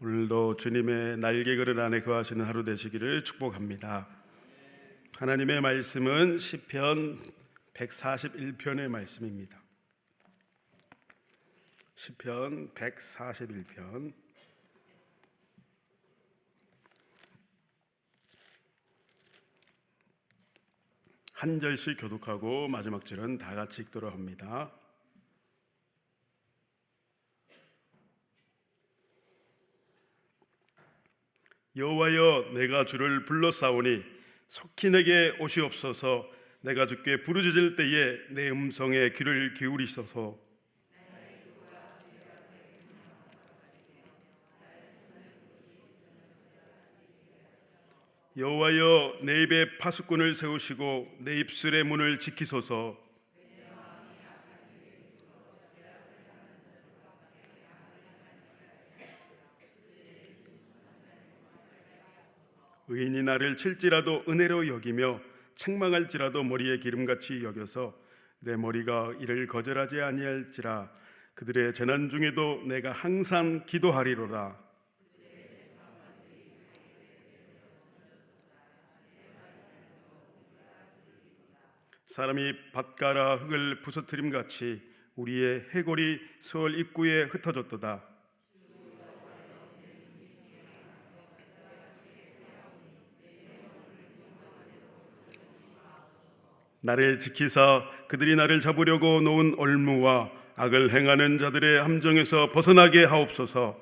오늘도 주님의 날개 그늘 안에 거하시는 하루 되시기를 축복합니다. 하나님의 말씀은 시편 141편의 말씀입니다. 시편 141편 한 절씩 교독하고 마지막 절은 다 같이 읽도록 합니다. 여호와여, 내가 주를 불러싸오니 속히 내게 오시옵소서. 내가 주께 부르짖을 때에 내 음성에 귀를 기울이소서. 여호와여, 내 입에 파수꾼을 세우시고 내 입술의 문을 지키소서. 의인이 나를 칠지라도 은혜로 여기며 책망할지라도 머리에 기름같이 여겨서 내 머리가 이를 거절하지 아니할지라. 그들의 재난 중에도 내가 항상 기도하리로다. 사람이 밭가라 흙을 부서뜨림같이 우리의 해골이 수월 입구에 흩어졌도다. 나를 지키사 그들이 나를 잡으려고 놓은 올무와 악을 행하는 자들의 함정에서 벗어나게 하옵소서.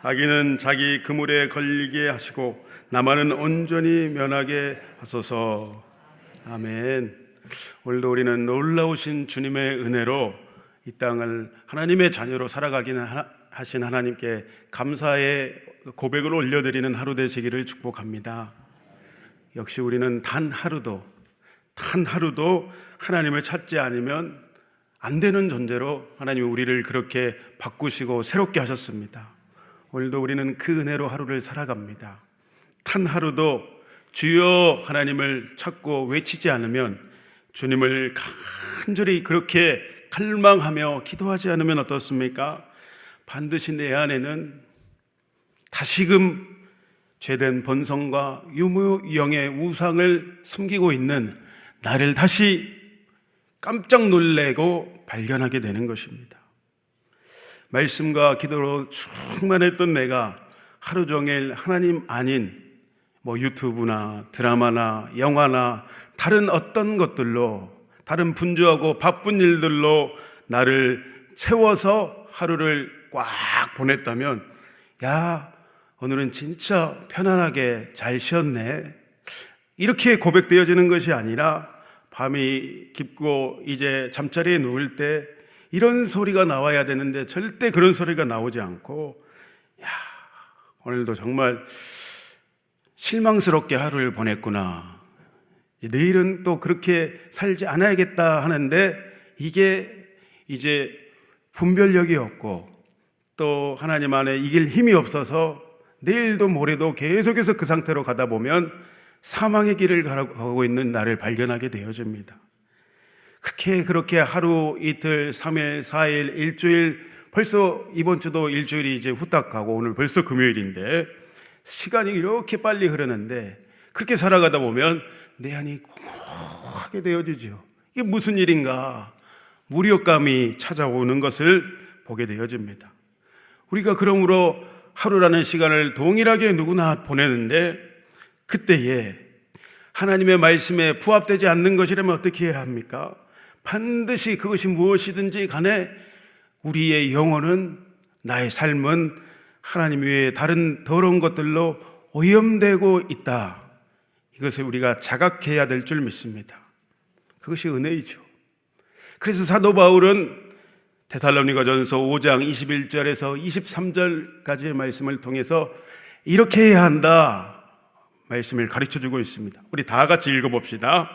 악인은 자기 그물에 걸리게 하시고 나만은 온전히 면하게 하소서. 아멘. 오늘도 우리는 놀라우신 주님의 은혜로 이 땅을 하나님의 자녀로 살아가기는 하신 하나님께 감사의 고백을 올려드리는 하루 되시기를 축복합니다. 역시 우리는 단 하루도 하나님을 찾지 않으면 안 되는 존재로 하나님이 우리를 그렇게 바꾸시고 새롭게 하셨습니다. 오늘도 우리는 그 은혜로 하루를 살아갑니다. 단 하루도 주여 하나님을 찾고 외치지 않으면, 주님을 간절히 그렇게 갈망하며 기도하지 않으면 어떻습니까? 반드시 내 안에는 다시금 죄된 본성과 유무영의 우상을 섬기고 있는 나를 다시 깜짝 놀래고 발견하게 되는 것입니다. 말씀과 기도로 충만했던 내가 하루 종일 하나님 아닌 유튜브나 드라마나 영화나 다른 어떤 것들로, 다른 분주하고 바쁜 일들로 나를 채워서 하루를 꽉 보냈다면, 야, 오늘은 진짜 편안하게 잘 쉬었네, 이렇게 고백되어지는 것이 아니라 밤이 깊고 이제 잠자리에 누울 때 이런 소리가 나와야 되는데 절대 그런 소리가 나오지 않고, 야, 오늘도 정말 실망스럽게 하루를 보냈구나, 내일은 또 그렇게 살지 않아야겠다 하는데 이게 이제 분별력이 없고 또 하나님 안에 이길 힘이 없어서 내일도 모레도 계속해서 그 상태로 가다 보면 사망의 길을 가고 있는 나를 발견하게 되어집니다. 그렇게 하루, 이틀, 3일, 4일, 일주일, 벌써 이번 주도 일주일이 이제 후딱 가고 오늘 벌써 금요일인데 시간이 이렇게 빨리 흐르는데, 그렇게 살아가다 보면 내 안이 공허하게 되어지죠. 이게 무슨 일인가, 무력감이 찾아오는 것을 보게 되어집니다. 우리가 그러므로 하루라는 시간을 동일하게 누구나 보내는데, 그때에 하나님의 말씀에 부합되지 않는 것이라면 어떻게 해야 합니까? 반드시 그것이 무엇이든지 간에 우리의 영혼은, 나의 삶은 하나님 외에 다른 더러운 것들로 오염되고 있다, 이것을 우리가 자각해야 될 줄 믿습니다. 그것이 은혜이죠. 그래서 사도 바울은 데살로니가전서 5장 21절에서 23절까지의 말씀을 통해서 이렇게 해야 한다 말씀을 가르쳐주고 있습니다. 우리 다 같이 읽어봅시다.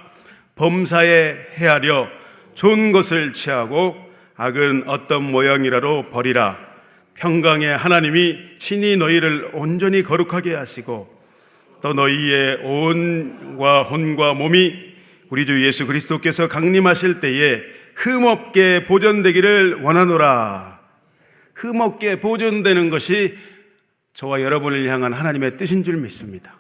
범사에 헤아려 좋은 것을 취하고 악은 어떤 모양이라도 버리라. 평강의 하나님이 친히 너희를 온전히 거룩하게 하시고 또 너희의 온과 혼과 몸이 우리 주 예수 그리스도께서 강림하실 때에 흠없게 보존되기를 원하노라. 흠없게 보존되는 것이 저와 여러분을 향한 하나님의 뜻인 줄 믿습니다.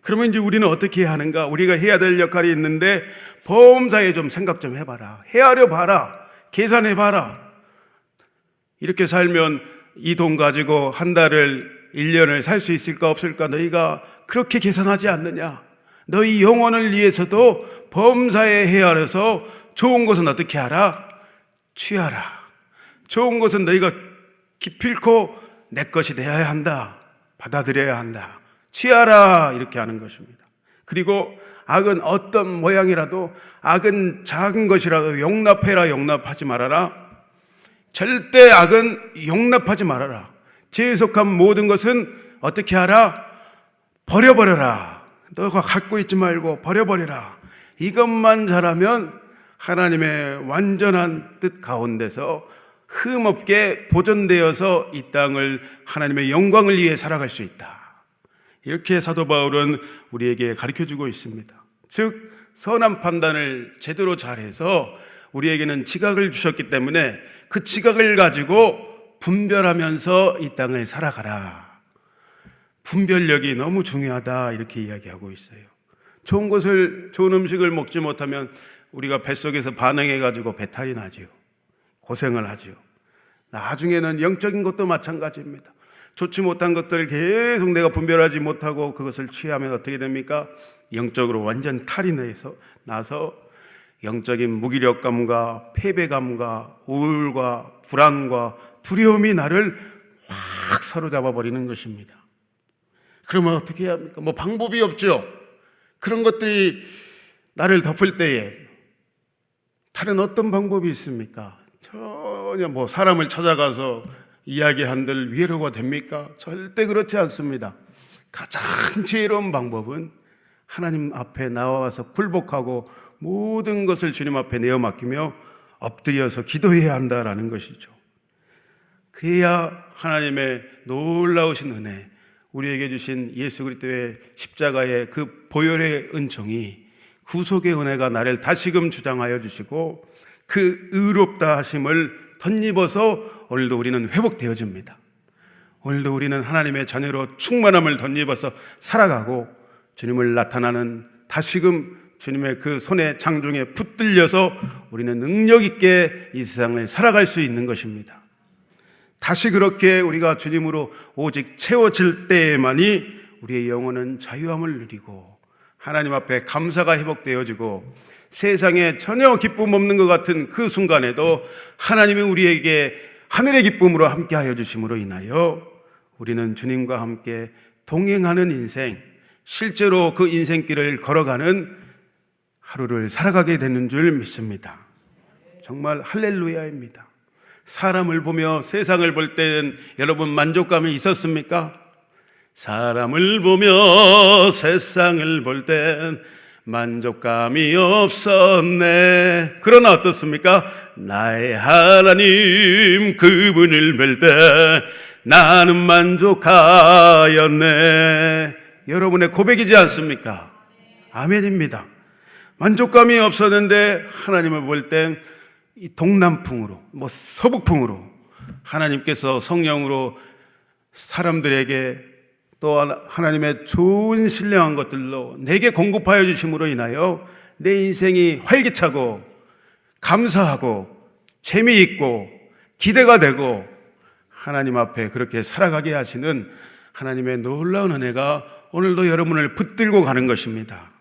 그러면 이제 우리는 어떻게 해야 하는가? 우리가 해야 될 역할이 있는데 범사에 좀 생각 좀 해봐라. 헤아려 봐라. 계산해 봐라. 이렇게 살면 이 돈 가지고 한 달을 1년을 살 수 있을까 없을까? 너희가 그렇게 계산하지 않느냐? 너희 영혼을 위해서도 범사에 헤아려서 좋은 것은 어떻게 하라? 취하라. 좋은 것은 너희가 기필코 내 것이 되어야 한다. 받아들여야 한다. 취하라. 이렇게 하는 것입니다. 그리고 악은 어떤 모양이라도, 악은 작은 것이라도 용납해라. 용납하지 말아라. 절대 악은 용납하지 말아라. 죄에 속한 모든 것은 어떻게 하라? 버려버려라. 너가 갖고 있지 말고 버려버려라. 이것만 잘하면 하나님의 완전한 뜻 가운데서 흠없게 보존되어서 이 땅을 하나님의 영광을 위해 살아갈 수 있다. 이렇게 사도 바울은 우리에게 가르쳐주고 있습니다. 즉 선한 판단을 제대로 잘해서 우리에게는 지각을 주셨기 때문에 그 지각을 가지고 분별하면서 이 땅을 살아가라. 분별력이 너무 중요하다 이렇게 이야기하고 있어요. 좋은 음식을 먹지 못하면 우리가 뱃속에서 반응해가지고 배탈이 나지요. 고생을 하지요. 나중에는 영적인 것도 마찬가지입니다. 좋지 못한 것들을 계속 내가 분별하지 못하고 그것을 취하면 어떻게 됩니까? 영적으로 완전 탈이 나서 영적인 무기력감과 패배감과 우울과 불안과 두려움이 나를 확 사로잡아 버리는 것입니다. 그러면 어떻게 해야 합니까? 뭐 방법이 없죠. 그런 것들이 나를 덮을 때에 다른 어떤 방법이 있습니까? 전혀 뭐 사람을 찾아가서 이야기한들 위로가 됩니까? 절대 그렇지 않습니다. 가장 지혜로운 방법은 하나님 앞에 나와서 굴복하고 모든 것을 주님 앞에 내어 맡기며 엎드려서 기도해야 한다라는 것이죠. 그래야 하나님의 놀라우신 은혜, 우리에게 주신 예수 그리스도의 십자가의 그 보혈의 은총이, 구속의 은혜가 나를 다시금 주장하여 주시고 그 의롭다 하심을 덧입어서 오늘도 우리는 회복되어집니다. 오늘도 우리는 하나님의 자녀로 충만함을 덧입어서 살아가고 주님을 나타나는 다시금 주님의 그 손의 장중에 붙들려서 우리는 능력 있게 이 세상을 살아갈 수 있는 것입니다. 다시 그렇게 우리가 주님으로 오직 채워질 때에만이 우리의 영혼은 자유함을 누리고 하나님 앞에 감사가 회복되어지고 세상에 전혀 기쁨 없는 것 같은 그 순간에도 하나님이 우리에게 하늘의 기쁨으로 함께하여 주심으로 인하여 우리는 주님과 함께 동행하는 인생, 실제로 그 인생길을 걸어가는 하루를 살아가게 되는 줄 믿습니다. 정말 할렐루야입니다. 사람을 보며 세상을 볼 때는 여러분 만족감이 있었습니까? 사람을 보며 세상을 볼 땐 만족감이 없었네. 그러나 어떻습니까? 나의 하나님 그분을 볼 때 나는 만족하였네. 여러분의 고백이지 않습니까? 아멘입니다. 만족감이 없었는데 하나님을 볼 땐 이 동남풍으로, 서북풍으로 하나님께서 성령으로 사람들에게 또 하나님의 좋은 신령한 것들로 내게 공급하여 주심으로 인하여 내 인생이 활기차고 감사하고 재미있고 기대가 되고 하나님 앞에 그렇게 살아가게 하시는 하나님의 놀라운 은혜가 오늘도 여러분을 붙들고 가는 것입니다.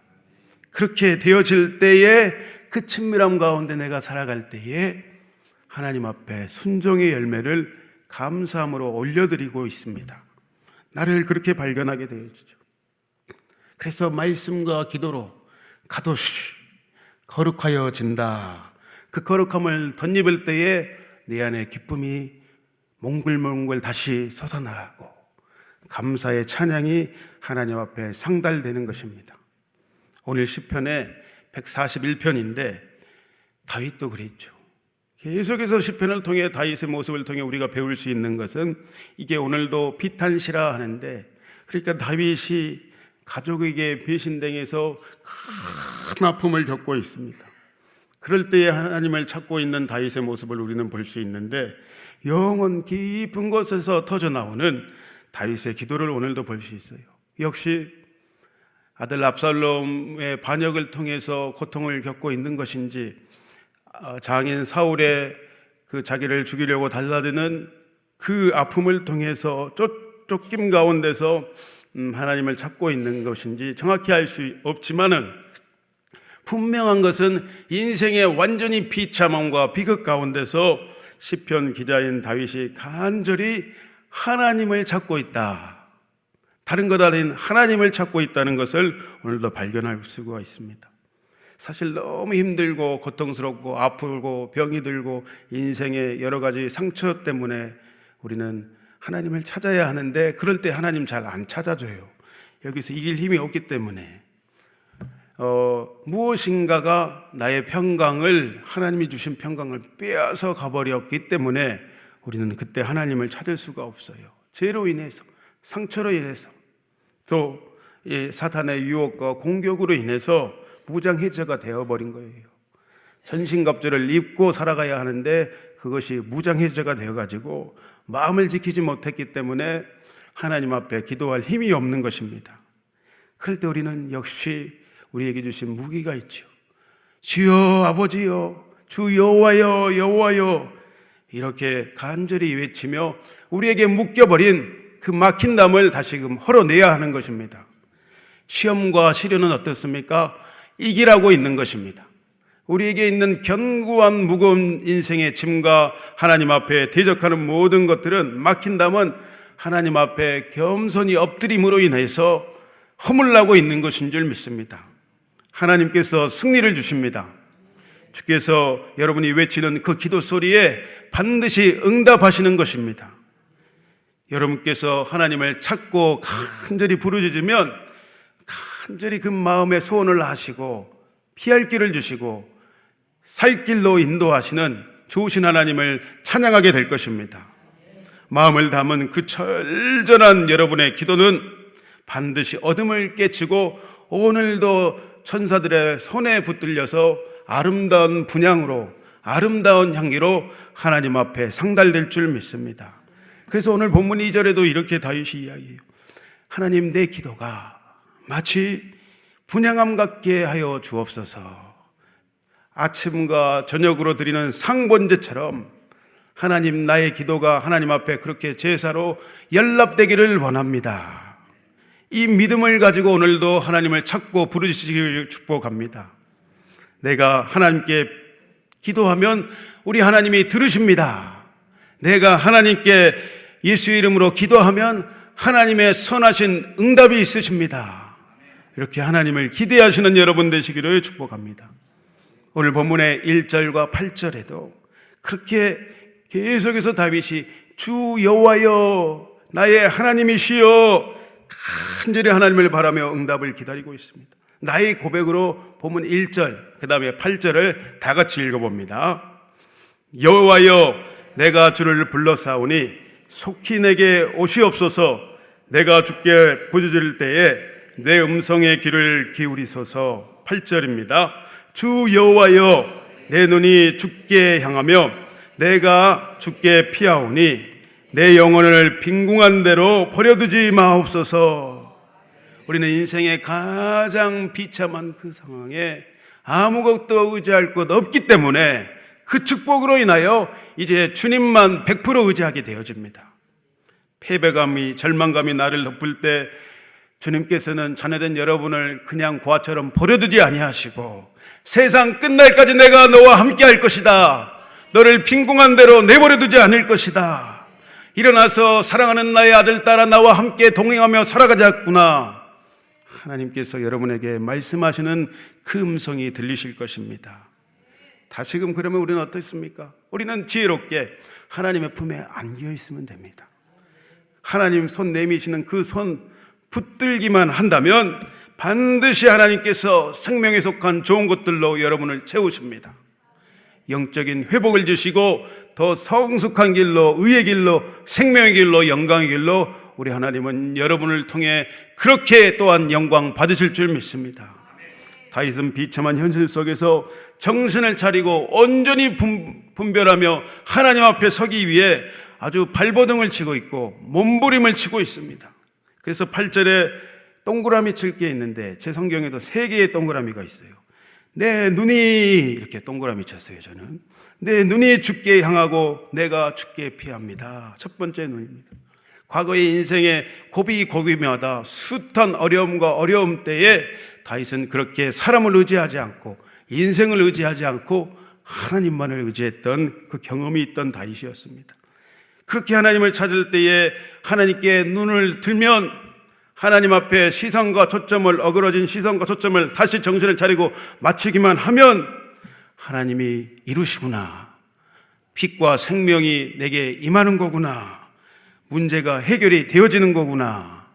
그렇게 되어질 때에 그 친밀함 가운데 내가 살아갈 때에 하나님 앞에 순종의 열매를 감사함으로 올려드리고 있습니다. 나를 그렇게 발견하게 되어지죠. 그래서 말씀과 기도로 가도시 거룩하여진다. 그 거룩함을 덧입을 때에 내 안에 기쁨이 몽글몽글 다시 솟아나고 감사의 찬양이 하나님 앞에 상달되는 것입니다. 오늘 시편의 141편인데 다윗도 그랬죠. 계속해서 시편을 통해 다윗의 모습을 통해 우리가 배울 수 있는 것은 이게 오늘도 비탄시라 하는데, 그러니까 다윗이 가족에게 배신당해서 큰 아픔을 겪고 있습니다. 그럴 때에 하나님을 찾고 있는 다윗의 모습을 우리는 볼 수 있는데, 영혼 깊은 곳에서 터져나오는 다윗의 기도를 오늘도 볼 수 있어요. 역시 아들 압살롬의 반역을 통해서 고통을 겪고 있는 것인지, 장인 사울의 그 자기를 죽이려고 달라드는 그 아픔을 통해서 쫓김 가운데서 하나님을 찾고 있는 것인지 정확히 알 수 없지만은, 분명한 것은 인생의 완전히 비참함과 비극 가운데서 시편 기자인 다윗이 간절히 하나님을 찾고 있다, 다른 것 아닌 하나님을 찾고 있다는 것을 오늘도 발견할 수가 있습니다. 사실 너무 힘들고 고통스럽고 아프고 병이 들고 인생의 여러 가지 상처 때문에 우리는 하나님을 찾아야 하는데, 그럴 때 하나님 잘 안 찾아줘요. 여기서 이길 힘이 없기 때문에 무엇인가가 나의 평강을, 하나님이 주신 평강을 빼앗아 가버렸기 때문에 우리는 그때 하나님을 찾을 수가 없어요. 죄로 인해서, 상처로 인해서, 또 사탄의 유혹과 공격으로 인해서 무장해제가 되어버린 거예요. 전신갑주를 입고 살아가야 하는데 그것이 무장해제가 되어가지고 마음을 지키지 못했기 때문에 하나님 앞에 기도할 힘이 없는 것입니다. 그럴 때 우리는 역시 우리에게 주신 무기가 있죠. 주여, 아버지여, 주 여호와여, 여호와여, 이렇게 간절히 외치며 우리에게 묶여버린 그 막힌 담을 다시금 헐어내야 하는 것입니다. 시험과 시련은 어떻습니까? 이기라고 있는 것입니다. 우리에게 있는 견고한 무거운 인생의 짐과 하나님 앞에 대적하는 모든 것들은, 막힌 담은 하나님 앞에 겸손히 엎드림으로 인해서 허물나고 있는 것인 줄 믿습니다. 하나님께서 승리를 주십니다. 주께서 여러분이 외치는 그 기도 소리에 반드시 응답하시는 것입니다. 여러분께서 하나님을 찾고 간절히 부르짖으면 간절히 그 마음의 소원을 하시고 피할 길을 주시고 살 길로 인도하시는 좋으신 하나님을 찬양하게 될 것입니다. 마음을 담은 그 철저한 여러분의 기도는 반드시 어둠을 깨치고 오늘도 천사들의 손에 붙들려서 아름다운 분향으로, 아름다운 향기로 하나님 앞에 상달될 줄 믿습니다. 그래서 오늘 본문 2절에도 이렇게 다윗이 이야기해요. 하나님, 내 기도가 마치 분향함 같게 하여 주옵소서. 아침과 저녁으로 드리는 상번제처럼 하나님, 나의 기도가 하나님 앞에 그렇게 제사로 연락되기를 원합니다. 이 믿음을 가지고 오늘도 하나님을 찾고 부르시기를 축복합니다. 내가 하나님께 기도하면 우리 하나님이 들으십니다. 내가 하나님께 예수의 이름으로 기도하면 하나님의 선하신 응답이 있으십니다. 이렇게 하나님을 기대하시는 여러분 되시기를 축복합니다. 오늘 본문의 1절과 8절에도 그렇게 계속해서 다윗이 주 여호와여, 나의 하나님이시여, 간절히 하나님을 바라며 응답을 기다리고 있습니다. 나의 고백으로 본문 1절 그 다음에 8절을 다 같이 읽어봅니다. 여호와여, 내가 주를 불러싸우니 속히 내게 오시옵소서. 내가 주께 부르짖을 때에 내 음성의 귀를 기울이소서. 8절입니다. 주 여호와여, 내 눈이 주께 향하며 내가 주께 피하오니 내 영혼을 빈궁한 대로 버려두지 마옵소서. 우리는 인생의 가장 비참한 그 상황에 아무것도 의지할 것 없기 때문에 그 축복으로 인하여 이제 주님만 100% 의지하게 되어집니다. 패배감이, 절망감이 나를 덮을 때 주님께서는 자녀된 여러분을 그냥 고아처럼 버려두지 아니하시고 세상 끝날까지 내가 너와 함께 할 것이다, 너를 빈궁한 대로 내버려두지 않을 것이다, 일어나서 사랑하는 나의 아들 딸아 나와 함께 동행하며 살아가자꾸나, 하나님께서 여러분에게 말씀하시는 그 음성이 들리실 것입니다. 다시금 그러면 우리는 어떻습니까? 우리는 지혜롭게 하나님의 품에 안겨 있으면 됩니다. 하나님 손 내미시는 그 손 붙들기만 한다면 반드시 하나님께서 생명에 속한 좋은 것들로 여러분을 채우십니다. 영적인 회복을 주시고 더 성숙한 길로, 의의 길로, 생명의 길로, 영광의 길로 우리 하나님은 여러분을 통해 그렇게 또한 영광 받으실 줄 믿습니다. 다윗은 비참한 현실 속에서 정신을 차리고 온전히 분별하며 하나님 앞에 서기 위해 아주 발버둥을 치고 있고 몸부림을 치고 있습니다. 그래서 8절에 동그라미 칠 게 있는데 제 성경에도 3개의 동그라미가 있어요. 내 눈이 이렇게 동그라미 쳤어요. 저는 내 눈이 주께 향하고 내가 주께 피합니다. 첫 번째 눈입니다. 과거의 인생의 고비고비마다 숱한 어려움과 어려움 때에 다윗은 그렇게 사람을 의지하지 않고 인생을 의지하지 않고 하나님만을 의지했던 그 경험이 있던 다윗이었습니다. 그렇게 하나님을 찾을 때에 하나님께 눈을 들면 하나님 앞에 시선과 초점을, 어그러진 시선과 초점을 다시 정신을 차리고 맞추기만 하면 하나님이 이루시구나, 빛과 생명이 내게 임하는 거구나, 문제가 해결이 되어지는 거구나,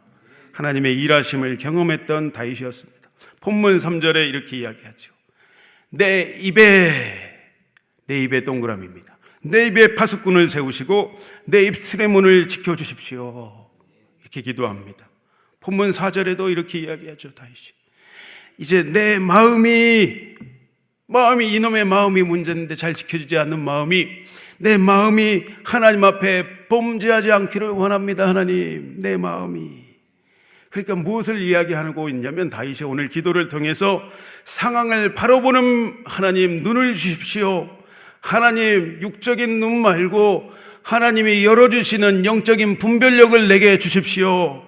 하나님의 일하심을 경험했던 다윗이었습니다. 본문 3절에 이렇게 이야기하죠. 내 입에 동그라미입니다. 내 입에 파수꾼을 세우시고 내 입술의 문을 지켜주십시오. 이렇게 기도합니다. 본문 4절에도 이렇게 이야기하죠. 다윗이 이제 내 마음이 이놈의 마음이 문제인데 잘 지켜지지 않는 내 마음이 하나님 앞에 범죄하지 않기를 원합니다. 하나님, 내 마음이. 그러니까 무엇을 이야기하고 있냐면 다윗이 오늘 기도를 통해서 상황을 바로 보는 하나님 눈을 주십시오. 하나님, 육적인 눈 말고 하나님이 열어주시는 영적인 분별력을 내게 주십시오.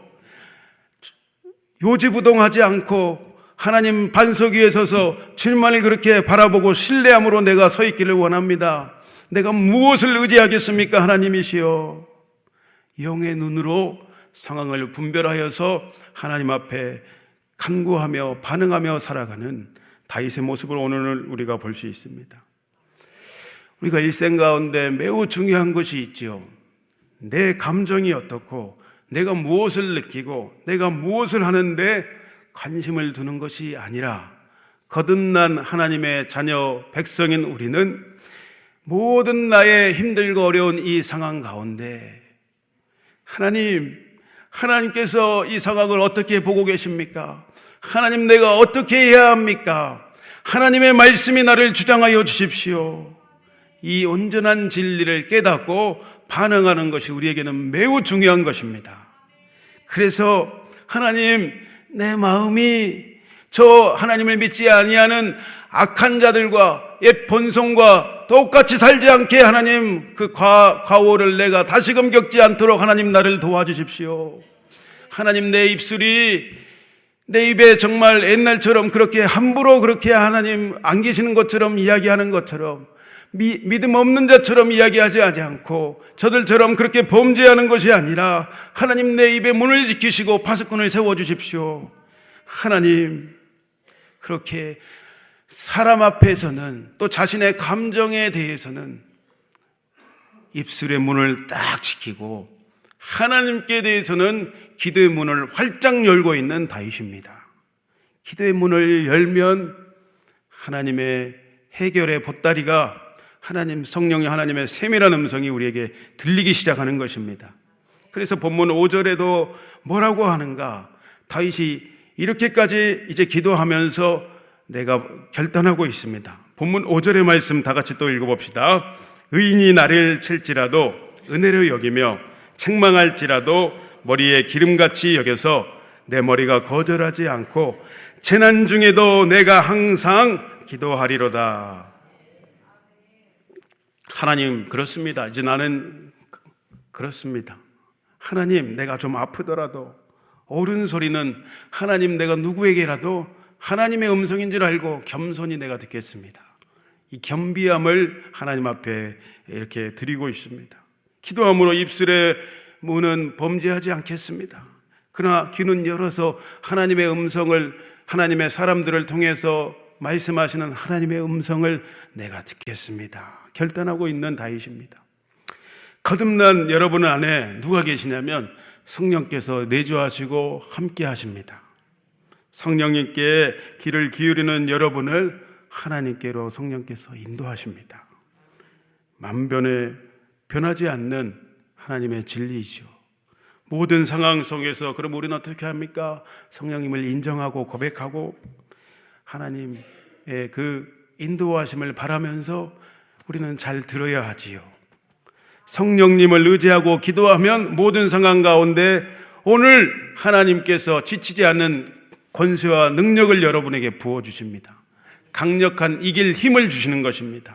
요지부동하지 않고 하나님 반석 위에 서서 주님만을 그렇게 바라보고 신뢰함으로 내가 서 있기를 원합니다. 내가 무엇을 의지하겠습니까? 하나님이시여. 영의 눈으로 상황을 분별하여서 하나님 앞에 간구하며 반응하며 살아가는 다윗의 모습을 오늘 우리가 볼 수 있습니다. 우리가 일생 가운데 매우 중요한 것이 있죠. 내 감정이 어떻고 내가 무엇을 느끼고 내가 무엇을 하는데 관심을 두는 것이 아니라 거듭난 하나님의 자녀 백성인 우리는 모든 나의 힘들고 어려운 이 상황 가운데 하나님께서 이 상황을 어떻게 보고 계십니까? 하나님, 내가 어떻게 해야 합니까? 하나님의 말씀이 나를 주장하여 주십시오. 이 온전한 진리를 깨닫고 반응하는 것이 우리에게는 매우 중요한 것입니다. 그래서 하나님, 내 마음이 저 하나님을 믿지 아니하는 악한 자들과 옛 본성과 똑같이 살지 않게 하나님, 그 과오를 내가 다시금 겪지 않도록 하나님 나를 도와주십시오. 하나님, 내 입에 정말 옛날처럼 그렇게 함부로 그렇게 하나님 안 계시는 것처럼 이야기하는 것처럼 믿음 없는 자처럼 이야기하지 않고 저들처럼 그렇게 범죄하는 것이 아니라 하나님, 내 입의 문을 지키시고 파수꾼을 세워주십시오. 하나님, 그렇게 사람 앞에서는 또 자신의 감정에 대해서는 입술의 문을 딱 지키고 하나님께 대해서는 기도의 문을 활짝 열고 있는 다윗입니다. 기도의 문을 열면 하나님의 해결의 보따리가 하나님 성령이 하나님의 세밀한 음성이 우리에게 들리기 시작하는 것입니다. 그래서 본문 5절에도 뭐라고 하는가? 다윗이 이렇게까지 이제 기도하면서 내가 결단하고 있습니다. 본문 5절의 말씀 다 같이 또 읽어봅시다. 의인이 나를 칠지라도 은혜로 여기며 책망할지라도 머리에 기름같이 여겨서 내 머리가 거절하지 않고 재난 중에도 내가 항상 기도하리로다. 하나님, 그렇습니다. 이제 나는 그렇습니다. 하나님, 내가 좀 아프더라도 옳은 소리는 하나님, 내가 누구에게라도 하나님의 음성인 줄 알고 겸손히 내가 듣겠습니다. 이 겸비함을 하나님 앞에 이렇게 드리고 있습니다. 기도함으로 입술의 문은 범죄하지 않겠습니다. 그러나 귀는 열어서 하나님의 음성을, 하나님의 사람들을 통해서 말씀하시는 하나님의 음성을 내가 듣겠습니다. 결단하고 있는 다윗입니다. 거듭난 여러분 안에 누가 계시냐면 성령께서 내주하시고 함께 하십니다. 성령님께 귀를 기울이는 여러분을 하나님께로 성령께서 인도하십니다. 만변에 변하지 않는 하나님의 진리이죠. 모든 상황 속에서 그럼 우리는 어떻게 합니까? 성령님을 인정하고 고백하고 하나님의 그 인도하심을 바라면서 우리는 잘 들어야 하지요. 성령님을 의지하고 기도하면 모든 상황 가운데 오늘 하나님께서 지치지 않는 권세와 능력을 여러분에게 부어주십니다. 강력한 이길 힘을 주시는 것입니다.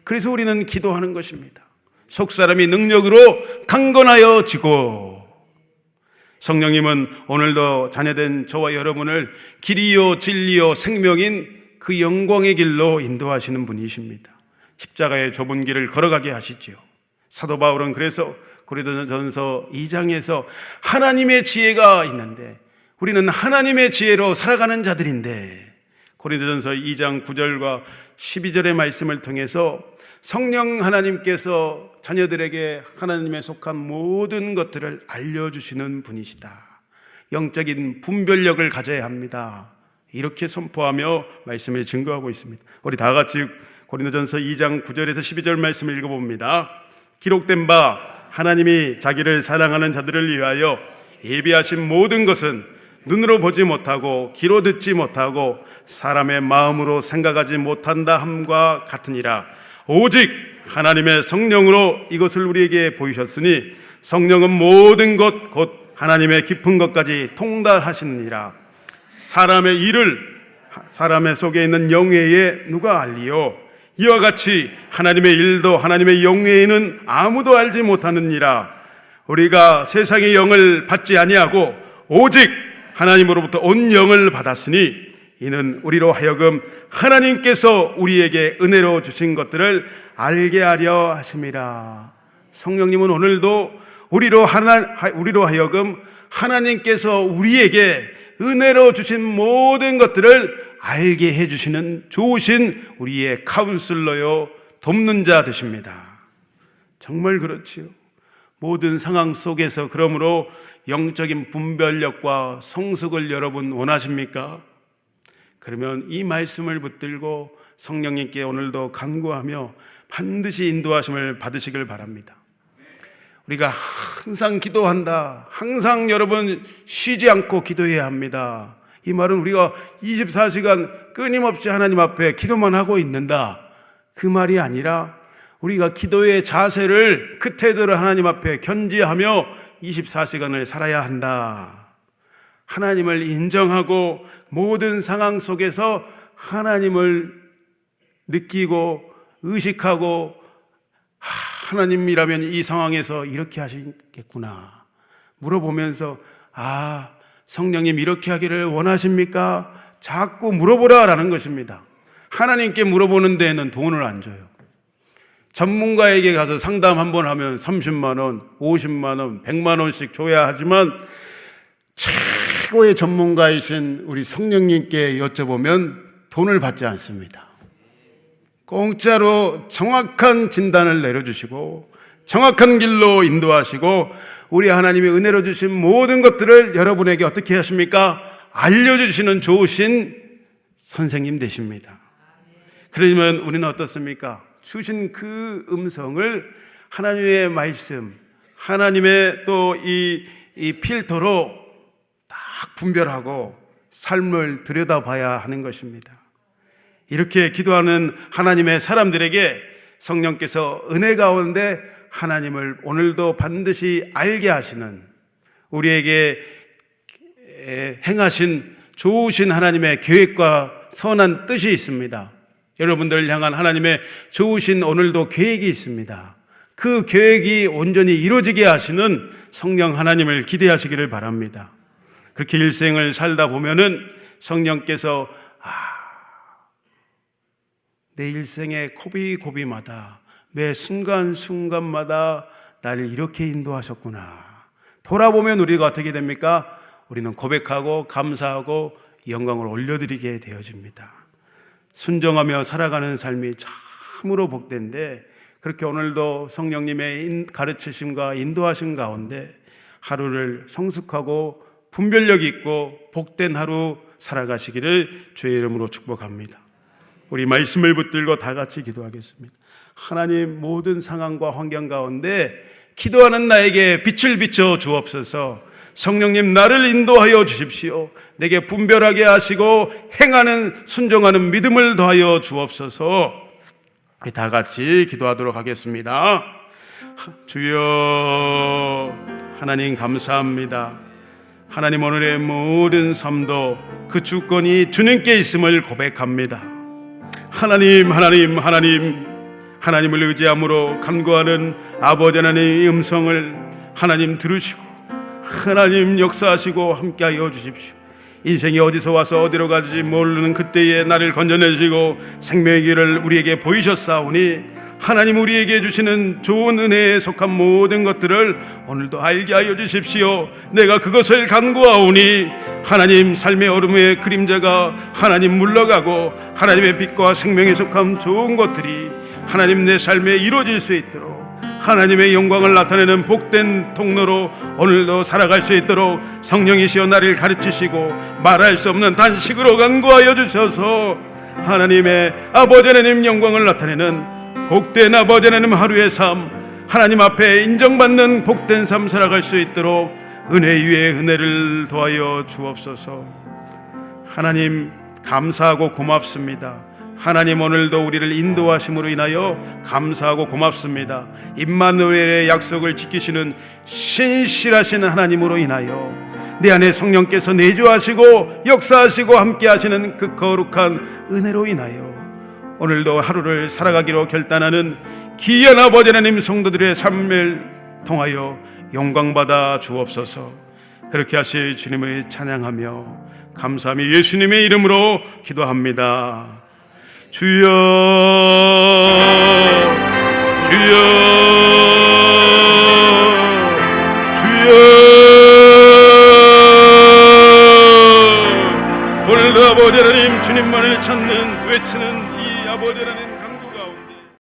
그래서 우리는 기도하는 것입니다. 속사람이 능력으로 강건하여 지고, 성령님은 오늘도 자녀된 저와 여러분을 길이요 진리요 생명인 그 영광의 길로 인도하시는 분이십니다. 십자가의 좁은 길을 걸어가게 하시지요. 사도 바울은 그래서 고린도전서 2장에서 하나님의 지혜가 있는데 우리는 하나님의 지혜로 살아가는 자들인데, 고린도전서 2장 9절과 12절의 말씀을 통해서 성령 하나님께서 자녀들에게 하나님에 속한 모든 것들을 알려주시는 분이시다. 영적인 분별력을 가져야 합니다. 이렇게 선포하며 말씀을 증거하고 있습니다. 우리 다 같이 고린도전서 2장 9절에서 12절 말씀을 읽어봅니다. 기록된 바 하나님이 자기를 사랑하는 자들을 위하여 예비하신 모든 것은 눈으로 보지 못하고 귀로 듣지 못하고 사람의 마음으로 생각하지 못한다 함과 같으니라. 오직 하나님의 성령으로 이것을 우리에게 보이셨으니 성령은 모든 것 곧 하나님의 깊은 것까지 통달하시느니라. 사람의 일을 사람의 속에 있는 영예에 누가 알리요? 이와 같이 하나님의 일도 하나님의 영예에는 아무도 알지 못하느니라. 우리가 세상의 영을 받지 아니하고 오직 하나님으로부터 온 영을 받았으니 이는 우리로 하여금 하나님께서 우리에게 은혜로 주신 것들을 알게 하려 하심이라. 성령님은 오늘도 우리로 하여금 하나님께서 우리에게 은혜로 주신 모든 것들을 알게 해주시는 좋으신 우리의 카운슬러요, 돕는 자 되십니다. 정말 그렇지요. 모든 상황 속에서 그러므로 영적인 분별력과 성숙을 여러분 원하십니까? 그러면 이 말씀을 붙들고 성령님께 오늘도 간구하며 반드시 인도하심을 받으시길 바랍니다. 우리가 항상 기도한다. 항상 여러분 쉬지 않고 기도해야 합니다. 이 말은 우리가 24시간 끊임없이 하나님 앞에 기도만 하고 있는다, 그 말이 아니라 우리가 기도의 자세를, 그 태도를 하나님 앞에 견지하며 24시간을 살아야 한다. 하나님을 인정하고 모든 상황 속에서 하나님을 느끼고 의식하고, 하나님이라면 이 상황에서 이렇게 하시겠구나 물어보면서, 성령님 이렇게 하기를 원하십니까? 자꾸 물어보라라는 것입니다. 하나님께 물어보는 데에는 돈을 안 줘요. 전문가에게 가서 상담 한번 하면 30만 원, 50만 원, 100만 원씩 줘야 하지만 최고의 전문가이신 우리 성령님께 여쭤보면 돈을 받지 않습니다. 공짜로 정확한 진단을 내려주시고 정확한 길로 인도하시고 우리 하나님이 은혜로 주신 모든 것들을 여러분에게 어떻게 하십니까? 알려주시는 좋으신 선생님 되십니다. 그러면 우리는 어떻습니까? 주신 그 음성을 하나님의 말씀, 하나님의 또 이 필터로 딱 분별하고 삶을 들여다봐야 하는 것입니다. 이렇게 기도하는 하나님의 사람들에게 성령께서 은혜 가운데 하나님을 오늘도 반드시 알게 하시는, 우리에게 행하신 좋으신 하나님의 계획과 선한 뜻이 있습니다. 여러분들을 향한 하나님의 좋으신 오늘도 계획이 있습니다. 그 계획이 온전히 이루어지게 하시는 성령 하나님을 기대하시기를 바랍니다. 그렇게 일생을 살다 보면은 성령께서 내 일생의 고비고비마다 매 순간순간마다 나를 이렇게 인도하셨구나. 돌아보면 우리가 어떻게 됩니까? 우리는 고백하고 감사하고 영광을 올려드리게 되어집니다. 순종하며 살아가는 삶이 참으로 복된데, 그렇게 오늘도 성령님의 가르치심과 인도하심 가운데 하루를 성숙하고 분별력 있고 복된 하루 살아가시기를 주의 이름으로 축복합니다. 우리 말씀을 붙들고 다 같이 기도하겠습니다. 하나님, 모든 상황과 환경 가운데 기도하는 나에게 빛을 비춰 주옵소서. 성령님, 나를 인도하여 주십시오. 내게 분별하게 하시고 행하는, 순종하는 믿음을 더하여 주옵소서. 다 같이 기도하도록 하겠습니다. 주여 하나님 감사합니다. 하나님 오늘의 모든 삶도 그 주권이 주님께 있음을 고백합니다. 하나님을 의지함으로 간구하는 아버지 하나님의 음성을 하나님 들으시고 하나님 역사하시고 함께하여 주십시오. 인생이 어디서 와서 어디로 가지 모르는 그때에 나를 건져내시고 생명의 길을 우리에게 보이셨사오니 하나님 우리에게 주시는 좋은 은혜에 속한 모든 것들을 오늘도 알게 하여 주십시오. 내가 그것을 간구하오니 하나님 삶의 얼음의 그림자가 하나님 물러가고 하나님의 빛과 생명에 속한 좋은 것들이 하나님 내 삶에 이루어질 수 있도록 하나님의 영광을 나타내는 복된 통로로 오늘도 살아갈 수 있도록 성령이시여 나를 가르치시고 말할 수 없는 단식으로 간구하여 주셔서 하나님의 아버지 하나님 영광을 나타내는 복된 아버지 하나님 하루의 삶 하나님 앞에 인정받는 복된 삶 살아갈 수 있도록 은혜 위에 은혜를 더하여 주옵소서. 하나님 감사하고 고맙습니다. 하나님 오늘도 우리를 인도하심으로 인하여 감사하고 고맙습니다. 임마누엘의 약속을 지키시는 신실하신 하나님으로 인하여 내 안에 성령께서 내주하시고 역사하시고 함께하시는 그 거룩한 은혜로 인하여 오늘도 하루를 살아가기로 결단하는 귀한 아버지 하나님 성도들의 삶을 통하여 영광받아 주옵소서. 그렇게 하실 주님을 찬양하며 감사하며 예수님의 이름으로 기도합니다. 주여 주여 주여. 오늘도 아버지 하나님 주님만을 찾는 외치는 이 아버지 하나님